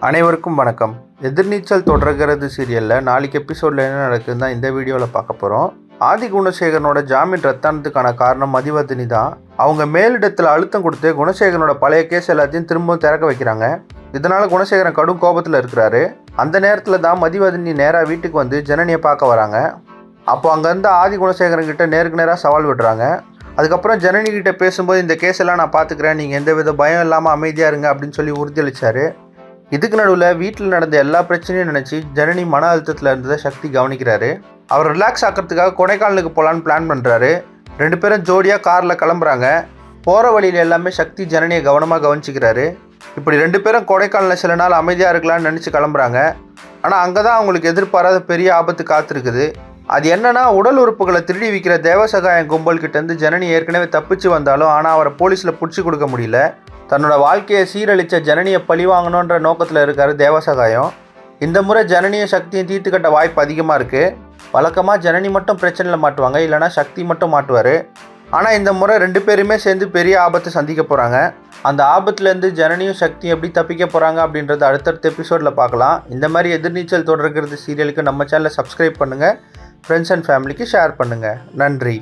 அனைவருக்கும் வணக்கம். எதிர்நீச்சல் தொடர்கிறது சீரியலில் நாளைக்கு எபிசோடில் என்ன நடக்குதுன்னு தான் இந்த வீடியோவில் பார்க்க போகிறோம். ஆதி குணசேகரனோட ஜாமீன் ரத்தானதுக்கான காரணம் மதிவதனி தான். அவங்க மேலிடத்தில் அழுத்தம் கொடுத்து குணசேகரனோட பழைய கேஸ் எல்லாத்தையும் திரும்பவும் திறக்க வைக்கிறாங்க. இதனால் குணசேகரன் கடும் கோபத்தில் இருக்கிறாரு. அந்த நேரத்தில் தான் மதிவதனி நேராக வீட்டுக்கு வந்து ஜனனியை பார்க்க வராங்க. அப்போ அங்கேருந்து ஆதி குணசேகரன் கிட்ட நேருக்கு நேராக சவால் விடுறாங்க. அதுக்கப்புறம் ஜனனிகிட்ட பேசும்போது இந்த கேஸ் எல்லாம் நான் பார்த்துக்கிறேன், நீங்கள் எந்த வித பயம் இல்லாமல் அமைதியாக இருங்க அப்படின்னு சொல்லி உறுதியளித்தார். இதுக்கு நடுவில் வீட்டில் நடந்த எல்லா பிரச்சனையும் நினச்சி ஜனனி மன அழுத்தத்தில் இருந்ததை சக்தி கவனிக்கிறாரு. அவர் ரிலாக்ஸ் ஆக்கிறதுக்காக கொடைக்கானலுக்கு போகலான்னு பிளான் பண்ணுறாரு. 2 பேரும் ஜோடியாக காரில் கிளம்புறாங்க. போகிற வழியில் எல்லாமே சக்தி ஜனனியை கவனமாக கவனிச்சிக்கிறாரு. இப்படி 2 பேரும் கொடைக்கானலில் சில நாள் அமைதியாக இருக்கலாம்னு நினச்சி கிளம்புறாங்க. ஆனால் அங்கே தான் அவங்களுக்கு எதிர்பாராத பெரிய ஆபத்து காத்திருக்குது. அது என்னன்னா, உடல் உறுப்புகளை திருடி விற்கிற தேவசகாயம் கும்பல்கிட்டேருந்து ஜனனி ஏற்கனவே தப்பிச்சு வந்தாலும் ஆனால் அவரை போலீஸில் பிடிச்சி கொடுக்க முடியல. தன்னோட வாழ்க்கையை சீரழித்த ஜனனியை பழி வாங்கணுன்ற நோக்கத்தில் இருக்கார் தேவசகாயம். இந்த முறை ஜனனியை சக்தியை தீர்த்துக்கட்ட வாய்ப்பு அதிகமாக இருக்குது. வழக்கமாக ஜனனி மட்டும் பிரச்சனையில் மாட்டுவாங்க, இல்லைனா சக்தி மட்டும் மாட்டுவார். ஆனால் இந்த முறை 2 பேருமே சேர்ந்து பெரிய ஆபத்தை சந்திக்க போகிறாங்க. அந்த ஆபத்துலேருந்து ஜனனியும் சக்தியும் எப்படி தப்பிக்க போகிறாங்க அப்படின்றத அடுத்தடுத்த எபிசோடில் பார்க்கலாம். இந்த மாதிரி எதிர்நீச்சல் தொடர்கிறது சீரியலுக்கு நம்ம சேனலை சப்ஸ்கிரைப் பண்ணுங்கள். ஃப்ரெண்ட்ஸ் அண்ட் ஃபேமிலிக்கு ஷேர் பண்ணுங்கள். நன்றி.